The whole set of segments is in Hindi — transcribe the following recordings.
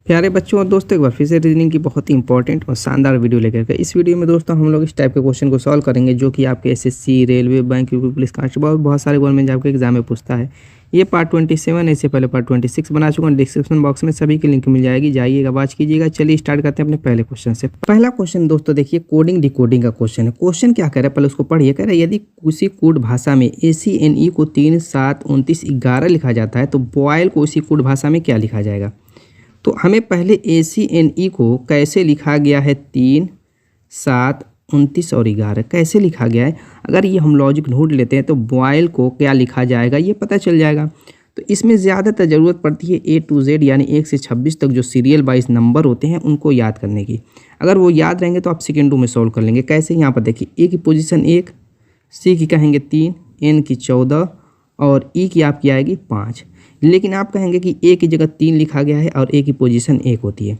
प्यारे बच्चों और दोस्तों, एक बार फिर से रीजनिंग की बहुत ही इंपॉर्टेंट और शानदार वीडियो लेकर के इस वीडियो में दोस्तों हम लोग इस टाइप के क्वेश्चन को सॉल्व करेंगे जो कि आपके SSC, railway, bank, UP police constable बहुत सारे गवर्नमेंट जॉब के एग्जाम में पूछता है। ये पार्ट 27 है, इससे पहले पार्ट 26 बना चुका हूँ। डिस्क्रिप्शन बॉक्स में सभी की लिंक मिल जाएगी, जाइएगा वॉच कीजिएगा। चलिए स्टार्ट करते हैं अपने पहले क्वेश्चन से। पहला क्वेश्चन दोस्तों देखिए, कोडिंग डिकोडिंग का क्वेश्चन है। क्वेश्चन क्या कह रहा है पहले उसको पढ़िए। कह रहा है यदि किसी कोड भाषा में ACNE को 3, 7, 29, 11 लिखा जाता है तो बॉयल को उसी कोड भाषा में क्या लिखा जाएगा। तो हमें पहले ACNE को कैसे लिखा गया है, 3, 7, 29 और 11 कैसे लिखा गया है। अगर ये हम लॉजिक ढूंढ लेते हैं तो बॉयल को क्या लिखा जाएगा ये पता चल जाएगा। तो इसमें ज़्यादातर ज़रूरत पड़ती है A to Z यानी 1 से 26 तक जो सीरियल वाइज नंबर होते हैं उनको याद करने की। अगर वो याद रहेंगे तो आप सेकेंडों में सॉल्व कर लेंगे। कैसे, यहाँ पर देखिए A की पोजीशन 1, C की कहेंगे 3, N की 14 और E की आपकी आएगी 5। लेकिन आप कहेंगे कि A की जगह 3 लिखा गया है और A की पोजीशन 1 होती है।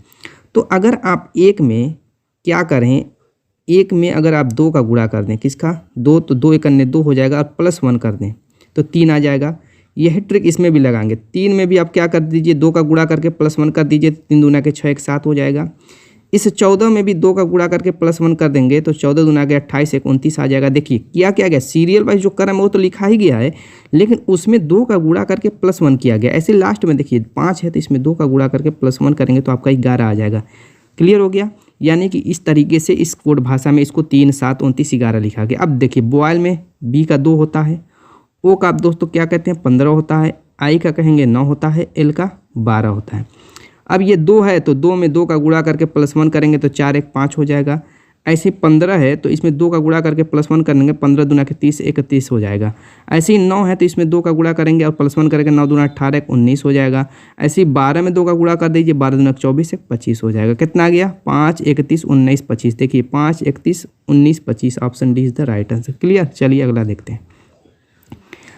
तो अगर आप एक में क्या करें, एक में अगर आप 2 का गुणा कर दें, किसका 2, तो 2 1 2 हो जाएगा और +1 कर दें तो 3 आ जाएगा। यही ट्रिक इसमें भी लगाएंगे। 3 में भी आप क्या कर दीजिए, 2 का गुणा करके +1 कर दीजिए, 3 दूना के 6, 1 7 हो जाएगा। इस 14 में भी 2 का गुणा करके +1 कर देंगे तो 14 दूना के 28, 1 29 आ जाएगा। देखिए क्या गया, सीरियल वाइज जो क्रम है वो तो लिखा ही गया है, लेकिन उसमें 2 का गुणा करके +1 किया गया। ऐसे लास्ट में देखिए 5 है तो इसमें 2 का गुणा करके +1 करेंगे तो आपका 11 आ जाएगा। क्लियर हो गया। यानी कि इस तरीके से इस कोड भाषा में इसको 3, 7, 29, 11 लिखा गया। अब देखिए बॉयल में B का 2 होता है, O का आप दोस्तों क्या कहते हैं 15 होता है, I का कहेंगे 9 होता है, L का 12 होता है। अब ये 2 है तो 2 में 2 का गुणा करके +1 करेंगे तो 4 1 5 हो जाएगा। ऐसे 15 है तो इसमें 2 का गुणा करके +1 करेंगे, 15 दूना के 30, 31 हो जाएगा। ऐसे ही 9 है तो इसमें 2 का गुणा करेंगे और +1 करेंगे, 9 दूना 18, 1 19 हो जाएगा। ऐसे ही 12 में 2 का गुणा कर दीजिए, 12 दूना 24, 1 25 हो जाएगा। कितना आ गया, 5, 31, 19, 25। देखिए 5, 31, 19, 25 option D is the right answer. Clear. चलिए अगला देखते हैं।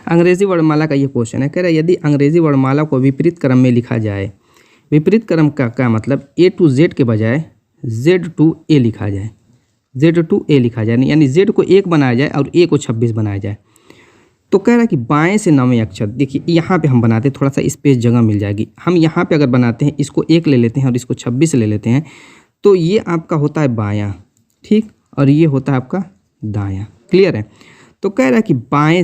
अंग्रेजी वर्णमाला का ये क्वेश्चन है। कह रहा है यदि अंग्रेजी वर्णमाला को विपरीत क्रम में लिखा जाए, विपरीत क्रम का क्या मतलब, A to Z के बजाय Z to A लिखा जाए, Z to A लिखा जाए, यानी Z को 1 बनाया जाए और A को 26 बनाया जाए। तो कह रहा है कि बाएं से 9वें अक्षर, देखिए यहाँ पे हम बनाते हैं, थोड़ा सा स्पेस जगह मिल जाएगी। हम यहाँ पे अगर बनाते हैं, इसको 1 ले लेते हैं और इसको 26 ले लेते हैं तो ये आपका होता है बायां, ठीक, और ये होता है आपका दायां। क्लियर है। तो कह रहा है कि बाएं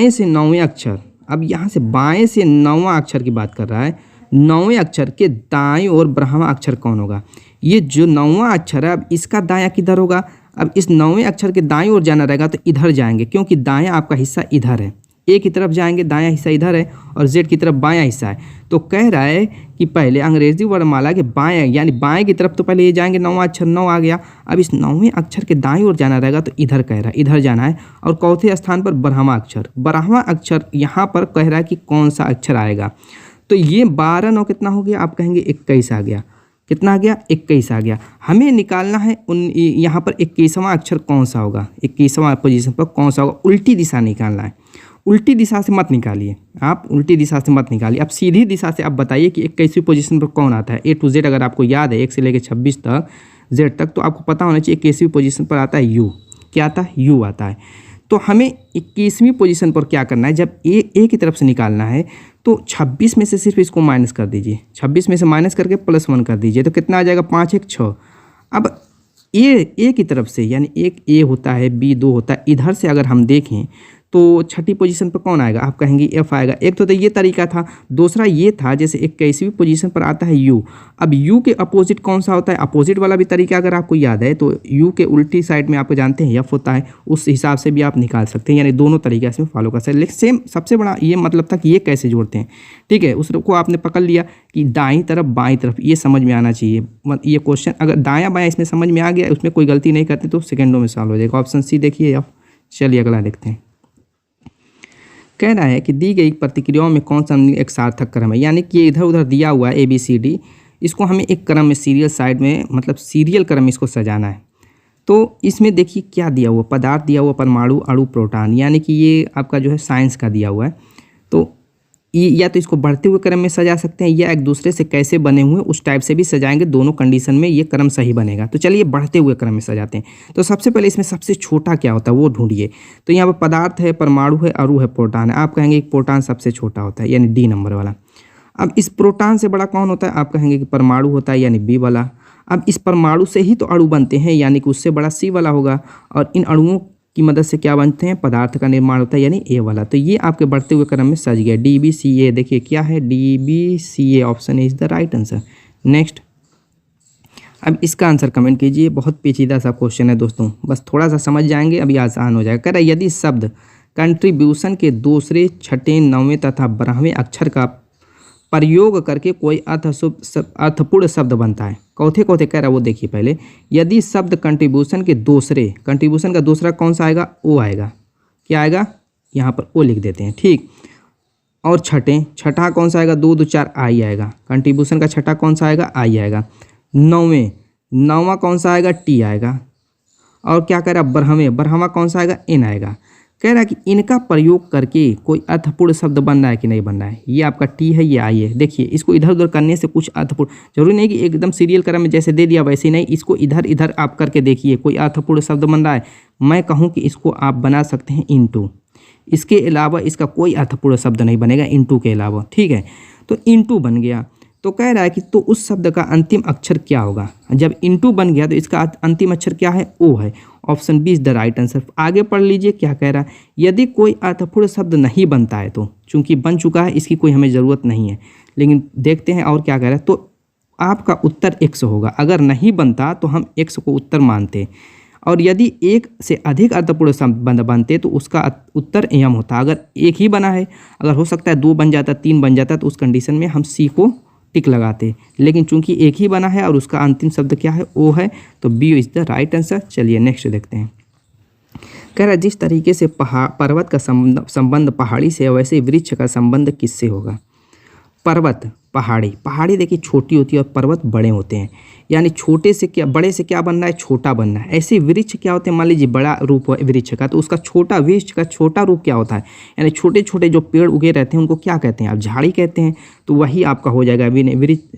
से 9वें अक्षर, अब यहाँ से बाएं से 9वां अक्षर की बात कर रहा है। 9वें अक्षर के दाएं और 12वां अक्षर कौन होगा। ये जो 9वां अक्षर है, अब इसका दायां किधर होगा। अब इस 9वें अक्षर के दाएं ओर जाना रहेगा तो इधर जाएंगे, क्योंकि दायां आपका हिस्सा इधर है। A की तरफ जाएंगे, दायां हिस्सा इधर है, और Z की तरफ बायां हिस्सा है। तो कह रहा है कि पहले अंग्रेजी वर्णमाला के बाएं, यानी बाएं की तरफ तो पहले ये जाएंगे, 9वां अक्षर 9 आ गया। अब इस 9वें अक्षर के दाईं ओर जाना रहेगा तो इधर कह रहा है, इधर जाना है। और चौथे स्थान पर 12वां अक्षर, 12वां अक्षर यहाँ पर कह रहा है कि कौन सा अक्षर आएगा। तो ये 12 9 कितना हो गया, आप कहेंगे 21 आ गया। कितना आ गया, 21 आ गया। हमें निकालना है यहाँ पर 21वां अक्षर कौन सा होगा, 21वां पोजीशन पर कौन सा होगा। उल्टी दिशा निकालना है, उल्टी दिशा से मत निकालिए, आप उल्टी दिशा से मत निकालिए। अब सीधी दिशा से आप बताइए कि 21वीं पोजीशन पर कौन आता है। A to Z अगर आपको याद है 1 से लेकर 26 तक Z तक, तो आपको पता होना चाहिए 21वीं पोजीशन पर आता है U। क्या आता है, U आता है। तो हमें 21वीं पोजीशन पर क्या करना है, जब A की तरफ से निकालना है तो 26 में से सिर्फ इसको माइनस कर दीजिए, 26 में से माइनस करके +1 कर दीजिए तो कितना आ जाएगा, 5 1 6। अब A की तरफ से, यानी एक A होता है, B 2 होता है, इधर से अगर हम देखें तो छठी पोजीशन पर कौन आएगा, आप कहेंगे F आएगा। एक तो ये तरीका था, दूसरा ये था जैसे 21वीं पोजीशन पर आता है U। अब U के अपोजिट कौन सा होता है, अपोजिट वाला भी तरीका अगर आपको याद है तो U के उल्टी साइड में आप जानते हैं F होता है, उस हिसाब से भी आप निकाल सकते हैं। यानी दोनों तरीका इसमें फॉलो कर सकते हैं। लेकिन सेम सबसे बड़ा ये मतलब था कि ये कैसे जोड़ते हैं, ठीक है। उसको आपने पकड़ लिया कि दाईं तरफ बाईं तरफ, ये समझ में आना चाहिए। ये क्वेश्चन अगर दायां बायां इसमें समझ में आ गया, उसमें कोई गलती नहीं करते तो सेकेंडों में सॉल्व हो जाएगा। ऑप्शन सी देखिए F। चलिए अगला देखते हैं। कह रहा है कि दी गई प्रतिक्रियाओं में कौन सा एक सार्थक क्रम है, यानी कि इधर उधर दिया हुआ है ABCD, इसको हमें एक क्रम में सीरियल साइड में, मतलब सीरियल क्रम में इसको सजाना है। तो इसमें देखिए क्या दिया हुआ, पदार्थ दिया हुआ, परमाणु, अणु, प्रोटॉन, यानी कि ये आपका जो है साइंस का दिया हुआ है। तो या तो इसको बढ़ते हुए क्रम में सजा सकते हैं या एक दूसरे से कैसे बने हुए उस टाइप से भी सजाएंगे, दोनों कंडीशन में ये क्रम सही बनेगा। तो चलिए बढ़ते हुए क्रम में सजाते हैं। तो सबसे पहले इसमें सबसे छोटा क्या होता है वो ढूंढिए। तो यहाँ पर पदार्थ है, परमाणु है, अणु है, प्रोटॉन है। आप कहेंगे प्रोटॉन सबसे छोटा होता है, यानी डी नंबर वाला। अब इस प्रोटॉन से बड़ा कौन होता है? आप कहेंगे कि परमाणु होता है, यानी बी वाला। अब इस परमाणु से ही तो अणु बनते हैं, यानी कि उससे बड़ा सी वाला होगा। और इन अणुओं की मदद से क्या बनते हैं? पदार्थ का निर्माण होता है, यानी ए वाला। तो ये आपके बढ़ते हुए क्रम में सज गया, DBCA। देखिए क्या है, DBCA option is the right answer. Next, अब इसका आंसर कमेंट कीजिए। बहुत पेचीदा सा क्वेश्चन है दोस्तों, बस थोड़ा सा समझ जाएंगे अभी आसान हो जाएगा। कह रहा है यदि शब्द कंट्रीब्यूशन के दूसरे, छठे, नौवें तथा 12वें अक्षर का प्रयोग करके कोई अर्थपूर्ण शब्द बनता है, कौथे कौथे कह रहा है वो देखिए पहले। यदि शब्द कंट्रीब्यूशन के दूसरे, कंट्रीब्यूशन का दूसरा कौन सा आएगा? ओ आएगा। क्या आएगा? यहाँ पर ओ लिख देते हैं, ठीक। और छठे, छठा कौन सा आएगा? 2 2 4 आई आएगा। कंट्रीब्यूशन का छठा कौन सा आएगा? आई आएगा। नौवें, नौवां कौन सा आएगा? टी आएगा। और क्या कह रहा है? बरहवें, बरहवां कौन सा आएगा? एन आएगा। कह रहा है कि इनका प्रयोग करके कोई अर्थपूर्ण शब्द बन रहा है कि नहीं बन रहा है। ये आपका टी है, ये आई है। देखिए इसको इधर उधर करने से कुछ अर्थपूर्ण, जरूरी नहीं कि एकदम सीरियल क्रम में जैसे दे दिया वैसे नहीं, इसको इधर इधर आप करके देखिए कोई अर्थपूर्ण शब्द बन रहा है। मैं कहूँ कि इसको आप बना सकते हैं इनटू, इसके अलावा इसका कोई अर्थपूर्ण शब्द नहीं बनेगा इनटू के अलावा, ठीक है। तो इनटू बन गया। तो कह रहा है कि तो उस शब्द का अंतिम अक्षर क्या होगा? जब इनटू बन गया तो इसका अंतिम अक्षर क्या है? ओ है। Option B is the right answer. आगे पढ़ लीजिए क्या कह रहा है। यदि कोई अर्थपूर्ण शब्द नहीं बनता है, तो चूंकि बन चुका है इसकी कोई हमें ज़रूरत नहीं है, लेकिन देखते हैं और क्या कह रहा है। तो आपका उत्तर एक्स होगा। अगर नहीं बनता तो हम एक्स को उत्तर मानते, और यदि एक से अधिक अर्थपूर्ण शब्द बनते तो उसका उत्तर एम होता। अगर एक ही बना है, अगर हो सकता है 2 बन जाता, 3 बन जाता, तो उस कंडीशन में हम सी को टिक लगाते, लेकिन चूंकि एक ही बना है और उसका अंतिम शब्द क्या है? ओ है, तो B is the right answer. चलिए नेक्स्ट देखते हैं। कह रहा है जिस तरीके से पर्वत का संबंध पहाड़ी से, वैसे वृक्ष का संबंध किससे होगा? पर्वत, पहाड़ी, पहाड़ी देखिए छोटी होती है और पर्वत बड़े होते हैं, यानी छोटे से क्या, बड़े से क्या बनना है? छोटा बनना है। ऐसे वृक्ष क्या होते हैं? मान लीजिए बड़ा रूप है वृक्ष का, तो उसका छोटा, वृक्ष का छोटा रूप क्या होता है? यानी छोटे छोटे जो पेड़ उगे रहते हैं उनको क्या कहते हैं? आप झाड़ी कहते हैं। तो वही आपका हो जाएगा। अभी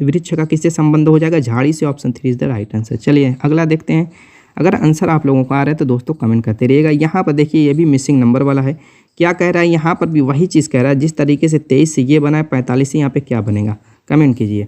वृक्ष का किससे संबंध हो जाएगा? झाड़ी से। Option 3 is the right answer. चलिए अगला देखते हैं। अगर आंसर आप लोगों को आ रहा है तो दोस्तों कमेंट करते रहिएगा। यहाँ पर देखिए ये भी मिसिंग नंबर वाला है। क्या कह रहा है? यहाँ पर भी वही चीज़ कह रहा है। जिस तरीके से 23 से ये बना है, 45 से यहाँ पे क्या बनेगा? कमेंट कीजिए।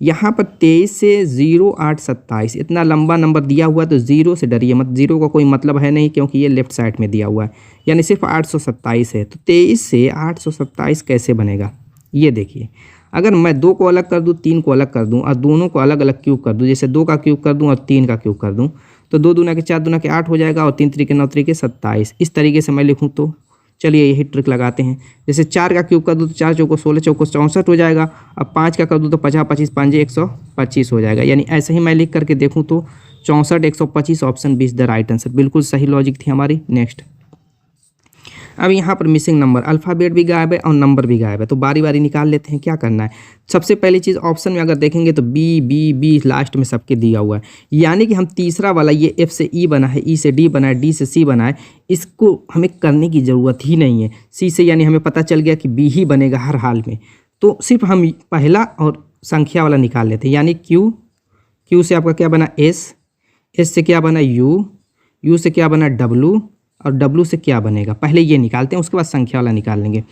यहाँ पर 23 से 0 8 27, इतना लंबा नंबर दिया हुआ है, तो 0 से डरिए मत। 0 का कोई मतलब है नहीं, क्योंकि ये लेफ्ट साइड में दिया हुआ है, यानी सिर्फ 827 है। तो 23 से 827 कैसे बनेगा? ये देखिए, अगर मैं 2 को अलग कर दूँ, 3 को अलग कर दूँ और दोनों को अलग अलग क्यूब कर दूँ, जैसे 2 का क्यूब कर दूँ और 3 का क्यूब कर दूँ, तो 2 दूना के 4 दूना के 8 हो जाएगा, और 3 3 के 9 3 के 27। इस तरीके से मैं लिखूँ तो चलिए यही ट्रिक लगाते हैं। जैसे 4 का क्यूब कर दूँ तो 4 चौको 16 चौको 64 हो जाएगा। अब 5 का कर दूँ तो 50 25 5 125 हो जाएगा। यानी ऐसे ही मैं लिख करके देखूँ तो 64 125। Option B is the right answer. बिल्कुल सही लॉजिक थी हमारी। नेक्स्ट, अब यहाँ पर मिसिंग नंबर, अल्फ़ाबेट भी गायब है और नंबर भी गायब है, तो बारी बारी निकाल लेते हैं। क्या करना है? सबसे पहली चीज़ ऑप्शन में अगर देखेंगे तो बी बी बी लास्ट में सबके दिया हुआ है, यानी कि हम तीसरा वाला ये एफ से ई बना है, ई से डी बना है, डी से सी बना है, इसको हमें करने की ज़रूरत ही नहीं है। सी से यानी हमें पता चल गया कि बी ही बनेगा हर हाल में, तो सिर्फ हम पहला और संख्या वाला निकाल लेते हैं। यानी क्यू, क्यू से आपका क्या बना? एस, एस से क्या बना? यू, यू से क्या बना? डब्लू, और डब्लू से क्या बनेगा? पहले ये निकालते हैं, उसके बाद संख्या वाला निकाल लेंगे।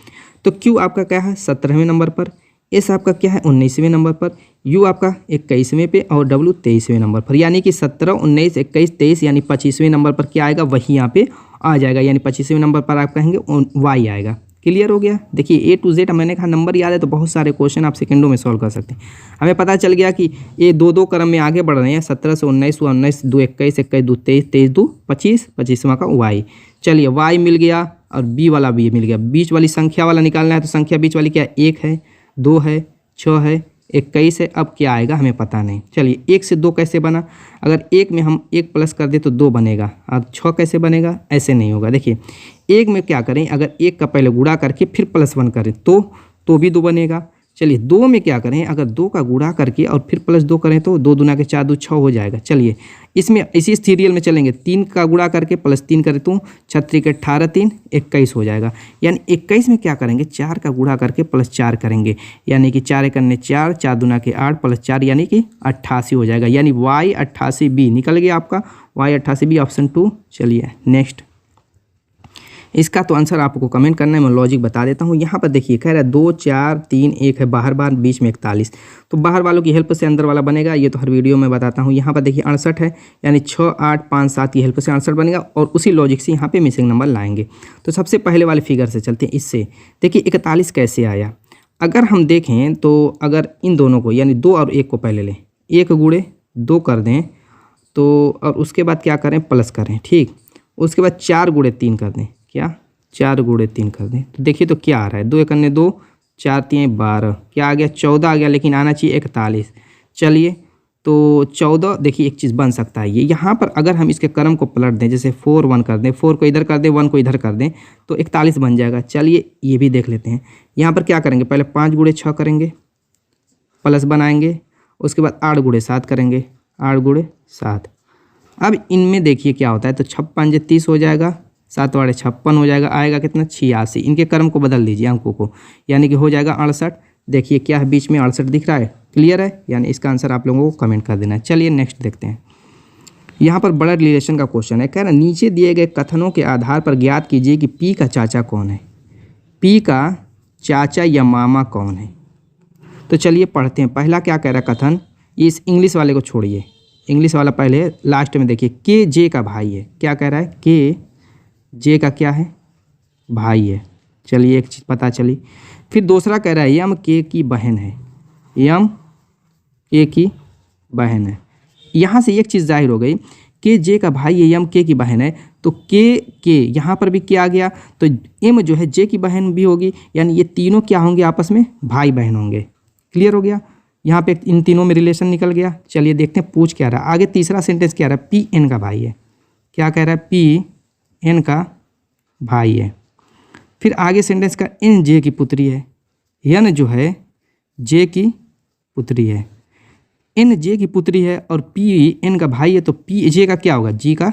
तो क्यू आपका क्या है? 17वें नंबर पर, एस आपका क्या है? 19वें नंबर पर, यू आपका 21वें पे, और डब्लू 23वें नंबर पर। यानी कि 17 19 21 23 यानी 25वें नंबर पर क्या आएगा? वही यहाँ पे आ जाएगा। यानी 25वें नंबर पर आप कहेंगे वाई आएगा। क्लियर हो गया? देखिए ए टू जेड मैंने कहा नंबर याद है तो बहुत सारे क्वेश्चन आप सेकंडों में सॉल्व कर सकते हैं। हमें पता चल गया कि ये 2 क्रम में आगे बढ़ रहे हैं। 17 से 19 हुआ, 19 2 21 21 2 23 23 2 25, 25वां का वाई। चलिए वाई मिल गया और बी वाला भी मिल गया। बीच वाली संख्या वाला निकालना है, तो संख्या बीच वाली क्या है? 1 है, 2 है, 6 है, 21 है। अब क्या आएगा हमें पता नहीं। चलिए 1 से 2 कैसे बना? अगर 1 में हम 1 प्लस कर दें तो 2 बनेगा, और 6 कैसे बनेगा? ऐसे नहीं होगा। देखिए 1 में क्या करें? अगर 1 का पहले गुणा करके फिर प्लस 1 करें तो भी 2 बनेगा। चलिए 2 में क्या करें? अगर 2 का गुणा करके और फिर +2 करें तो 2 दूना के 4 2 6 हो जाएगा। चलिए इसमें इसी सीरियल में चलेंगे। 3 का गुणा करके +3 करें तो 6 के 18 3 21 हो जाएगा। यानी 21 में क्या करेंगे? 4 का गुणा करके +4 करेंगे, यानी कि 4 करने 4, 4 दूना के 8 +4 यानी कि 88 हो जाएगा। यानी वाई 88 बी निकल गया आपका, वाई 88 बी ऑप्शन 2। चलिए नेक्स्ट, इसका तो आंसर आपको कमेंट करना है, मैं लॉजिक बता देता हूँ। यहाँ पर देखिए कह रहा है 2 4 3 1 है, बाहर बार बीच में 41, तो बाहर वालों की हेल्प से अंदर वाला बनेगा, ये तो हर वीडियो में बताता हूँ। यहाँ पर देखिए 68 है, यानी 6 8 5 7 की हेल्प से 68 बनेगा, और उसी लॉजिक से यहाँ पे मिसिंग नंबर लाएंगे। तो सबसे पहले वाले फिगर से चलते हैं। इससे देखिए 41 कैसे आया, अगर हम देखें तो अगर इन दोनों को यानी 2 और 1 को पहले लें, 1 गुणे 2 कर दें तो, और उसके बाद क्या करें प्लस करें, ठीक। उसके बाद 4 गुणे 3 कर दें, क्या 4 गुणे 3 कर दें, तो देखिए तो क्या आ रहा है, 2 1 2 4 3 12, क्या आ गया 14 आ गया, लेकिन आना चाहिए 41। चलिए तो 14, देखिए एक चीज़ बन सकता है ये, यहाँ पर अगर हम इसके क्रम को पलट दें, जैसे 4 1 कर दें, 4 को इधर कर दें, 1 को इधर कर दें, तो 41 बन जाएगा। चलिए ये भी देख लेते हैं। यहाँ पर क्या करेंगे, पहले 5 गुणे 6 करेंगे, प्लस बनाएंगे, उसके बाद 8 गुणे 7 करेंगे, 8 गुणे 7। अब इनमें देखिए क्या होता है, तो 6 5 30 हो जाएगा, 7 8 56 हो जाएगा, आएगा कितना 86। इनके क्रम को बदल दीजिए अंकों को, यानी कि हो जाएगा 68। देखिए क्या है बीच में 68 दिख रहा है, क्लियर है, यानी इसका आंसर आप लोगों को कमेंट कर देना है। चलिए नेक्स्ट देखते हैं। यहाँ पर ब्लड रिलेशन का क्वेश्चन है, कह रहा है नीचे दिए गए कथनों के आधार पर ज्ञात कीजिए कि पी का चाचा कौन है। पी का चाचा या मामा कौन है, तो चलिए पढ़ते हैं। पहला क्या कह रहा है कथन, इस इंग्लिश वाले को छोड़िए, इंग्लिश वाला पहले लास्ट में देखिए, के जे का भाई है। क्या कह रहा है, के जे का क्या है, भाई है। चलिए एक चीज़ पता चली। फिर दूसरा कह रहा है यम के की बहन है, यम के की बहन है। यहाँ से एक चीज़ जाहिर हो गई, के जे का भाई है, यम के की बहन है, तो के यहाँ पर भी क्या आ गया, तो एम जो है जे की बहन भी होगी, यानी ये तीनों क्या होंगे आपस में भाई बहन होंगे। क्लियर हो गया, यहाँ पे इन तीनों में रिलेशन निकल गया। चलिए देखते हैं पूछ क्या रहा है आगे। तीसरा सेंटेंस क्या रहा है, पी एन का भाई है। क्या कह रहा है, पी एन का भाई है। फिर आगे सेंटेंस का एन जे की पुत्री है, एन जो है जे की पुत्री है, एन जे की पुत्री है, और पी एन का भाई है, तो पी जे का क्या होगा, जी का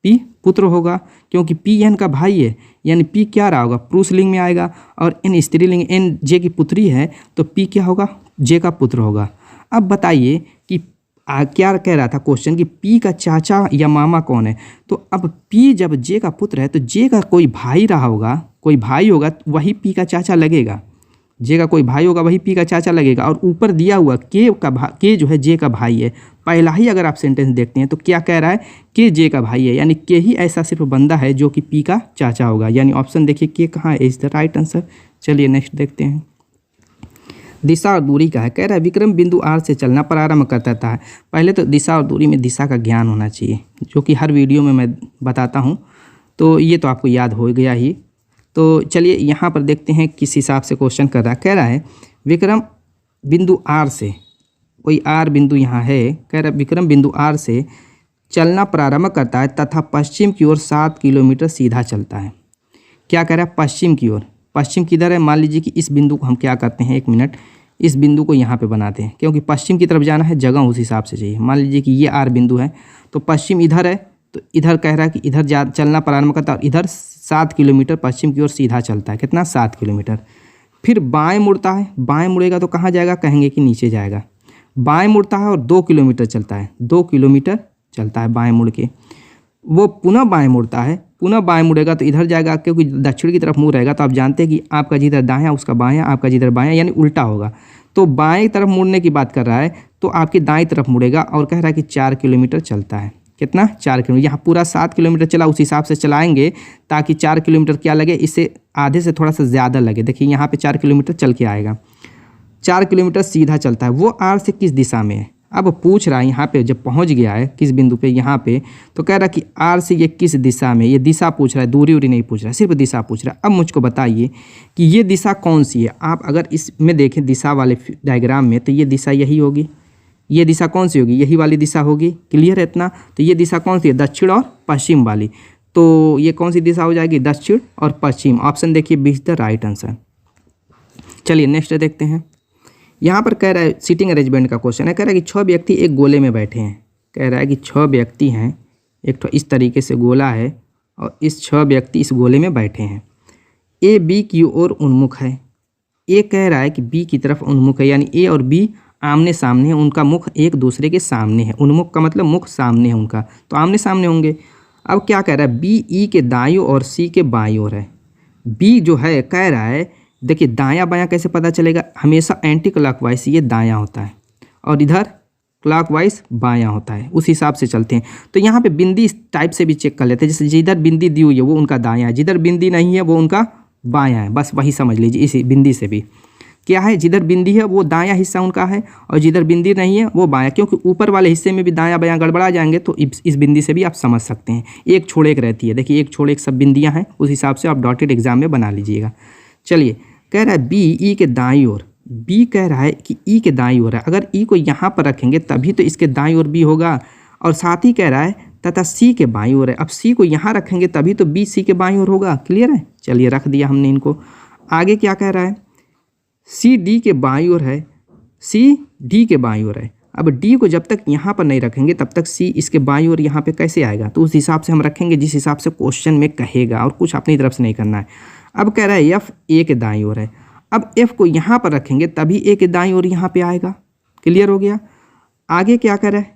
पी पुत्र होगा, क्योंकि पी एन का भाई है, यानी पी क्या रहा होगा, पुरुषलिंग में आएगा, और एन स्त्रीलिंग, एन जे की पुत्री है, तो पी क्या होगा, जे का पुत्र होगा। अब बताइए कि क्या कह रहा था क्वेश्चन कि पी का चाचा या मामा कौन है, तो अब पी जब जे का पुत्र है तो जे का कोई भाई रहा होगा, कोई भाई होगा वही पी का चाचा लगेगा, जे का कोई भाई होगा वही पी का चाचा लगेगा। और ऊपर दिया हुआ के जो है जे का भाई है, पहला ही अगर आप सेंटेंस देखते हैं तो क्या कह रहा है, के जे का भाई है, यानी के ही ऐसा सिर्फ बंदा है जो कि पी का चाचा होगा, यानी ऑप्शन देखिए के कहाँ है, इज द राइट आंसर। चलिए नेक्स्ट देखते हैं। दिशा और दूरी का है, कह रहा है विक्रम बिंदु आर से चलना प्रारंभ करता है। पहले तो दिशा और दूरी में दिशा का ज्ञान होना चाहिए, जो कि हर वीडियो में मैं बताता हूँ, तो ये तो आपको याद हो गया ही। तो चलिए यहाँ पर देखते हैं किस हिसाब से क्वेश्चन कर रहा है। कह रहा है विक्रम बिंदु आर से, कोई आर बिंदु यहाँ है, कह रहा है विक्रम बिंदु आर से चलना प्रारंभ करता है तथा पश्चिम की ओर 7 किलोमीटर सीधा चलता है। क्या कह रहा है, पश्चिम की ओर, पश्चिम किधर है, मान लीजिए कि इस बिंदु को हम क्या करते हैं, 1 मिनट, इस बिंदु को यहाँ पे बनाते हैं, क्योंकि पश्चिम की तरफ जाना है, जगह उस हिसाब से चाहिए। मान लीजिए कि ये आर बिंदु है, तो पश्चिम इधर है, तो इधर कह रहा है कि इधर चलना प्रारंभ करता है, और इधर 7 किलोमीटर पश्चिम की ओर सीधा चलता है। कितना, 7 किलोमीटर। फिर बाएँ मुड़ता है, बाएँ मुड़ेगा तो कहाँ जाएगा, कहेंगे कि नीचे जाएगा। बाएँ मुड़ता है और 2 किलोमीटर चलता है, 2 किलोमीटर चलता है बाएँ मुड़ के। वो पुनः बाएँ मुड़ता है, पुनः बाएँ मुड़ेगा तो इधर जाएगा, क्योंकि दक्षिण की तरफ मुड़ रहेगा, तो आप जानते हैं कि आपका जिधर दायां उसका बायां, आपका जिधर बायां, यानी उल्टा होगा। तो बाएं तरफ मुड़ने की बात कर रहा है, तो आपकी दाएं तरफ मुड़ेगा, और कह रहा है कि 4 किलोमीटर चलता है। कितना, 4 किलोमीटर। यहाँ पूरा 7 किलोमीटर चला, उस हिसाब से चलाएंगे ताकि 4 किलोमीटर क्या लगे, इससे आधे से थोड़ा सा ज़्यादा लगे। देखिए यहाँ पे 4 किलोमीटर चल के आएगा, 4 किलोमीटर सीधा चलता है। वो आर से किस दिशा में है, अब पूछ रहा है यहाँ पे, जब पहुँच गया है किस बिंदु पे, यहाँ पे, तो कह रहा है कि आर से ये किस दिशा में, ये दिशा पूछ रहा है, दूरी उरी नहीं पूछ रहा है, सिर्फ दिशा पूछ रहा है। अब मुझको बताइए कि ये दिशा कौन सी है। आप अगर इसमें देखें दिशा वाले डायग्राम में, तो ये दिशा यही होगी, ये दिशा कौन सी होगी, यही वाली दिशा होगी। क्लियर है इतना, तो ये दिशा कौन सी है, दक्षिण और पश्चिम वाली। तो ये कौन सी दिशा हो जाएगी, दक्षिण और पश्चिम। ऑप्शन देखिए B is the right answer. चलिए नेक्स्ट देखते हैं। यहाँ पर कह रहा है सीटिंग अरेंजमेंट का क्वेश्चन है, कह रहा है कि 6 व्यक्ति एक गोले में बैठे हैं। कह रहा है कि 6 व्यक्ति हैं, एक तो इस तरीके से गोला है, और इस 6 व्यक्ति इस गोले में बैठे हैं। ए बी की ओर उन्मुख है। ए कह रहा है कि बी की तरफ उन्मुख है, यानी ए और बी आमने सामने है, उनका मुख एक दूसरे के सामने है। उन्मुख का मतलब मुख सामने है उनका, तो आमने सामने होंगे। अब क्या कह रहा है, बी ई के दाईं और सी के बाईं ओर है। बी जो है कह रहा है, देखिए दायां बायां कैसे पता चलेगा, हमेशा एंटी क्लॉकवाइज ये दायां होता है और इधर क्लॉकवाइज बायां होता है, उस हिसाब से चलते हैं। तो यहाँ पे बिंदी इस टाइप से भी चेक कर लेते हैं, जैसे जिधर बिंदी दी हुई है वो उनका दायां है, जिधर बिंदी नहीं है वो उनका बायां है, बस वही समझ लीजिए। इसी बिंदी से भी क्या है, जिधर बिंदी है वो दायां हिस्सा उनका है और जिधर बिंदी नहीं है वो बायां, क्योंकि ऊपर वाले हिस्से में भी दायां बायां गड़बड़ा जाएंगे तो इस बिंदी से भी आप समझ सकते हैं। एक छोड़ एक रहती है, देखिए एक छोड़ एक सब बिंदियां हैं, उस हिसाब से आप डॉटेड एग्जाम में बना लीजिएगा। चलिए, कह रहा है बी ई के दाईं ओर, बी कह रहा है कि ई के दाईं ओर है, अगर ई को यहाँ पर रखेंगे तभी तो इसके दाईं ओर बी होगा, और साथ ही कह रहा है तथा सी के बाईं ओर है। अब सी को यहाँ रखेंगे तभी तो बी सी के बाईं ओर होगा। क्लियर है, चलिए रख दिया हमने इनको। आगे क्या कह रहा है, सी डी के बाईं ओर है, सी डी के बाईं ओर है। अब डी को जब तक यहाँ पर नहीं रखेंगे तब तक सी इसके बाईं ओर यहाँ पे कैसे आएगा, तो उस हिसाब से हम रखेंगे जिस हिसाब से क्वेश्चन में कहेगा, और कुछ अपनी तरफ से नहीं करना है। अब कह रहा है एफ ए के दाईं ओर है, अब एफ को यहाँ पर रखेंगे तभी ए के दाईं ओर यहाँ पे आएगा। क्लियर हो गया। आगे क्या कह रहा है,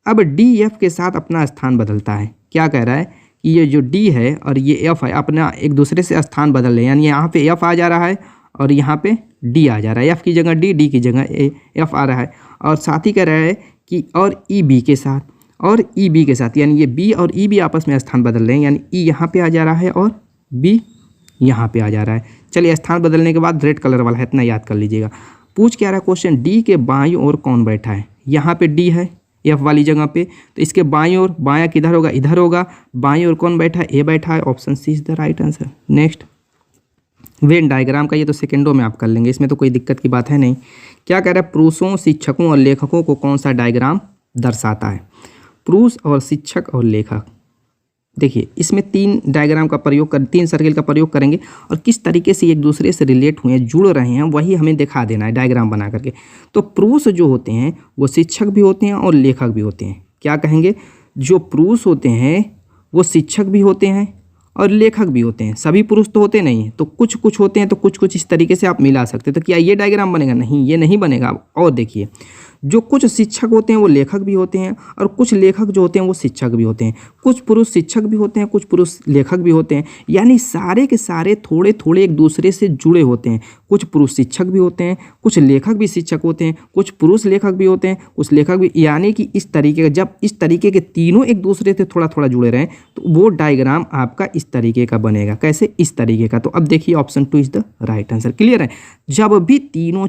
अब डी एफ के साथ अपना स्थान बदलता है। क्या कह रहा है कि ये जो डी है और ये एफ है अपना एक दूसरे से स्थान बदल रहे हैं, यानी यहाँ पे एफ आ जा रहा है और यहाँ पे डी आ जा रहा है, एफ की जगह डी, डी की जगह एफ आ रहा है। और साथ ही कह रहा है कि और ई बी के साथ, और ई बी के साथ, यानी ये बी और ई बी आपस में स्थान बदल रहे हैं, यानी ई यहाँ पे आ जा रहा है और बी यहाँ पे आ जा रहा है। चलिए, स्थान बदलने के बाद रेड कलर वाला है, इतना याद कर लीजिएगा। पूछ क्या रहा है क्वेश्चन, डी के बाईं ओर कौन बैठा है, यहाँ पे डी है एफ वाली जगह पे, तो इसके बाईं ओर, बायां किधर होगा, इधर होगा, बाईं ओर कौन बैठा है, ए बैठा है, option C is the right answer. Next, Venn diagram का ये तो सेकंडों में आप कर लेंगे, इसमें तो कोई दिक्कत की बात है नहीं। क्या कह रहा है, पुरुषों, शिक्षकों और लेखकों को कौन सा डायग्राम दर्शाता है। पुरुष और शिक्षक और लेखक, देखिए इसमें तीन डायग्राम का प्रयोग कर, तीन सर्किल का प्रयोग करेंगे और किस तरीके से एक दूसरे से रिलेट हुए हैं, जुड़ रहे हैं, वही हमें दिखा देना है डायग्राम बना करके। तो पुरुष जो होते हैं वो शिक्षक भी होते हैं और लेखक भी होते हैं। क्या कहेंगे, जो पुरुष होते हैं वो शिक्षक भी होते हैं और लेखक भी होते हैं। सभी पुरुष तो होते नहीं हैं, तो कुछ कुछ होते हैं, तो कुछ कुछ इस तरीके से आप मिला सकते हैं। तो क्या ये डायग्राम बनेगा, नहीं ये नहीं बनेगा। और देखिए, जो कुछ शिक्षक होते हैं वो लेखक भी होते हैं और कुछ लेखक जो होते हैं वो शिक्षक भी होते हैं। कुछ पुरुष शिक्षक भी होते हैं, कुछ पुरुष लेखक भी होते हैं, यानी सारे के सारे थोड़े थोड़े एक दूसरे से जुड़े होते हैं। कुछ पुरुष शिक्षक भी होते हैं, कुछ लेखक भी शिक्षक होते हैं, कुछ पुरुष लेखक भी होते हैं, कुछ लेखक भी, यानी कि इस तरीके का, जब इस तरीके के तीनों एक दूसरे से थोड़ा थोड़ा जुड़े रहें तो वो डायग्राम आपका इस तरीके का बनेगा। कैसे, इस तरीके का। तो अब देखिए option 2 is the right answer. Clear है, जब भी तीनों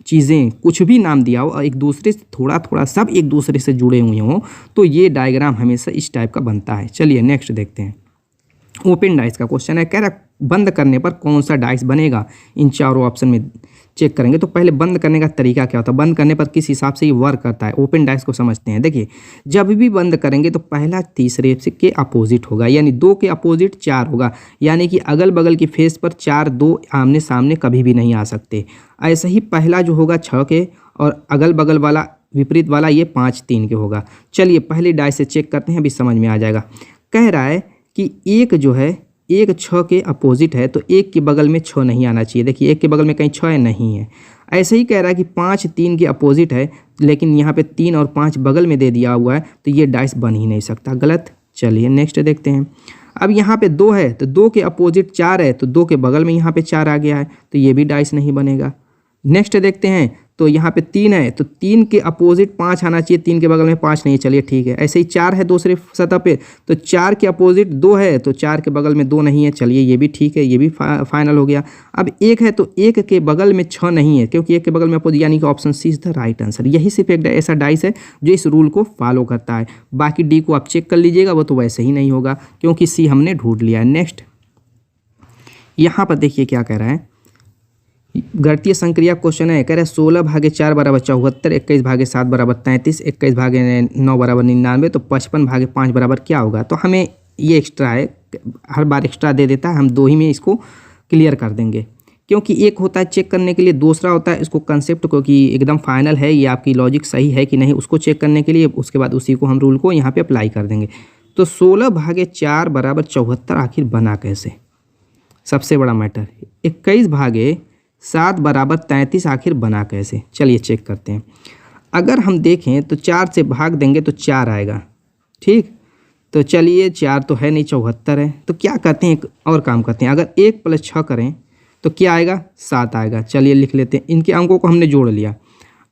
चीज़ें, कुछ भी नाम दिया हो और एक दूसरे से थोड़ा थोड़ा सब एक दूसरे से जुड़े हुए हों तो ये डायग्राम हमेशा इस टाइप का बनता है। चलिए नेक्स्ट देखते हैं। ओपन डाइस का क्वेश्चन है, कह रहा बंद करने पर कौन सा डाइस बनेगा, इन चारों ऑप्शन में चेक करेंगे। तो पहले बंद करने का तरीका क्या होता है, बंद करने पर किस हिसाब से ये वर्क करता है, ओपन डाइस को समझते हैं। देखिए, जब भी बंद करेंगे तो पहला तीसरे से के अपोजिट होगा, यानी 2 के अपोजिट 4 होगा, यानी कि अगल बगल की फेस पर 4 2 आमने सामने कभी भी नहीं आ सकते। ऐसे ही पहला जो होगा 6 के और अगल बगल वाला विपरीत वाला ये 5 3 के होगा। चलिए पहले डाइस से चेक करते हैं, अभी समझ में आ जाएगा। कह रहा है कि एक जो है, एक 6 के अपोजिट है तो एक के बगल में 6 नहीं आना चाहिए। देखिए एक के बगल में कहीं 6 है, नहीं है। ऐसे ही कह रहा है कि 5 3 के अपोजिट है, लेकिन यहाँ पे 3 और 5 बगल में दे दिया हुआ है तो ये डाइस बन ही नहीं सकता, गलत। चलिए नेक्स्ट देखते हैं। अब यहाँ पे 2 है तो 2 के अपोजिट 4 है, तो 2 के बगल में यहाँ पे 4 आ गया है तो ये भी डाइस नहीं बनेगा। नेक्स्ट देखते हैं, तो यहाँ पे 3 है तो 3 के अपोजिट 5 आना चाहिए, 3 के बगल में 5 नहीं, चलिए ठीक है। ऐसे ही 4 है दूसरे सतह पे तो 4 के अपोजिट 2 है तो 4 के बगल में 2 नहीं है, चलिए ये भी ठीक है, ये भी फाइनल हो गया। अब 1 है तो 1 के बगल में 6 नहीं है, क्योंकि 1 के बगल में अपोजिट, यानी कि option C is the right answer. यही सिर्फ एक ऐसा डाइस है जो इस रूल को फॉलो करता है। बाकी डी को आप चेक कर लीजिएगा, वो तो वैसे ही नहीं होगा क्योंकि सी हमने ढूंढ लिया है। नेक्स्ट यहाँ पर देखिए क्या कह रहा है, गणितीय संक्रिया क्वेश्चन है। कह रहे 16 भागे 4 बराबर 74, 21 भागे 7 बराबर 33, 21 भागे 9 बराबर 99, तो 55 भागे 5 बराबर क्या होगा। तो हमें ये एक्स्ट्रा है, हर बार एक्स्ट्रा दे देता है, हम 2 ही में इसको क्लियर कर देंगे, क्योंकि एक होता है चेक करने के लिए, दूसरा होता है इसको कंसेप्ट को कि एकदम फाइनल है ये आपकी लॉजिक सही है कि नहीं, उसको चेक करने के लिए। उसके बाद उसी को हम रूल को यहाँ पर अप्लाई कर देंगे। तो 16 भागे 4 बराबर 74 आखिर बना कैसे, सबसे बड़ा मैटर। 21 भागे 7 बराबर 33 आखिर बना कैसे, चलिए चेक करते हैं। अगर हम देखें तो 4 से भाग देंगे तो 4 आएगा, ठीक। तो चलिए 4 तो है नहीं, 74 है। तो क्या करते हैं, एक और काम करते हैं, अगर 1 + 6 करें तो क्या आएगा, 7 आएगा। चलिए लिख लेते हैं, इनके अंकों को हमने जोड़ लिया।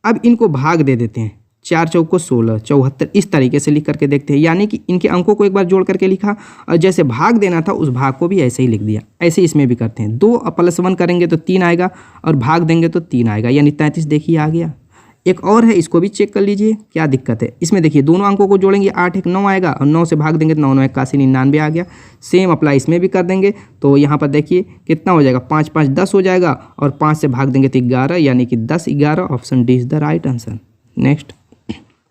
अब इनको भाग दे देते हैं, 4 चौको 16, 74 इस तरीके से लिख करके देखते हैं। यानी कि इनके अंकों को एक बार जोड़ करके लिखा और जैसे भाग देना था उस भाग को भी ऐसे ही लिख दिया। ऐसे इसमें भी करते हैं, 2 + 1 करेंगे तो 3 आएगा और भाग देंगे तो 3 आएगा, यानी 33। देखिए आ गया। एक और है, इसको भी चेक कर लीजिए क्या दिक्कत है। इसमें देखिए दोनों अंकों को जोड़ेंगे, 8 × 9 आएगा और 9 से भाग देंगे तो 9 × 9 = 81, 99 आ गया। सेम अप्लाई इसमें भी कर देंगे तो यहाँ पर देखिए कितना हो जाएगा, 5 × 5 = 10 हो जाएगा और 5 से भाग देंगे तो 11, यानी कि 10 11। Option D is the right answer. Next,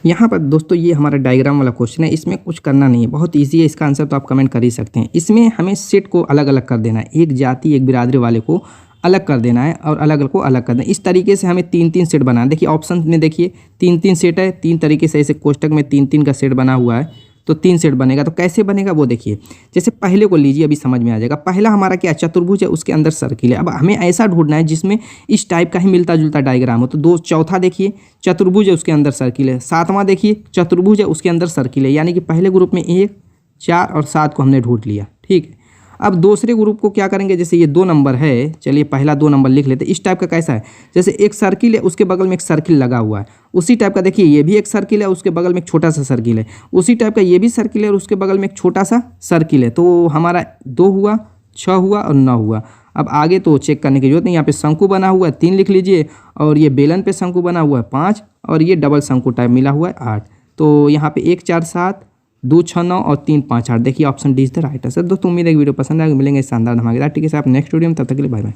यहाँ पर दोस्तों ये हमारा डायग्राम वाला क्वेश्चन है, इसमें कुछ करना नहीं है, बहुत इजी है। इसका आंसर तो आप कमेंट कर ही सकते हैं। इसमें हमें सेट को अलग अलग कर देना है, एक जाति एक बिरादरी वाले को अलग कर देना है और अलग अलग को अलग कर देना है। इस तरीके से हमें 3-3 सेट बनाना है। देखिए ऑप्शन में देखिए 3-3 सेट है, 3 तरीके से ऐसे कोष्टक में 3-3 का सेट बना हुआ है, तो 3 सेट बनेगा। तो कैसे बनेगा वो देखिए, जैसे पहले को लीजिए, अभी समझ में आ जाएगा। पहला हमारा क्या, चतुर्भुज है, उसके अंदर सर्किल है। अब हमें ऐसा ढूंढना है जिसमें इस टाइप का ही मिलता जुलता डायग्राम हो। तो चौथा देखिए चतुर्भुज है, उसके अंदर सर्किल है। 7वां देखिए चतुर्भुज है, उसके अंदर सर्किल है। यानी कि पहले ग्रुप में 1, 4 और 7 को हमने ढूंढ लिया, ठीक है। अब दूसरे ग्रुप को क्या करेंगे, जैसे ये 2 नंबर है, चलिए पहला 2 नंबर लिख लेते हैं। इस टाइप का कैसा है, जैसे एक सर्किल है, उसके बगल में एक सर्किल लगा हुआ है। उसी टाइप का देखिए ये भी एक सर्किल है, उसके बगल में एक छोटा सा सर्किल है। उसी टाइप का ये भी सर्किल है और उसके बगल में एक छोटा सा सर्किल है। तो हमारा 2 हुआ, 6 हुआ और 9 हुआ। अब आगे तो चेक करने की जरूरत नहीं, यहाँ पे शंकु बना हुआ है 3 लिख लीजिए, और ये बेलन पे शंकु बना हुआ है 5, और ये डबल शंकु टाइप मिला हुआ है 8। तो यहाँ पे 1 4 7, 2 6 9 और 3 5 8। देखिए option D is the right answer. दोस्तों उम्मीद है वीडियो पसंद आएगा, मिलेंगे शानदार धमाकेदार। ठीक है सर, आप नेक्स्ट वीडियो में, तब तक के लिए बाय बाय।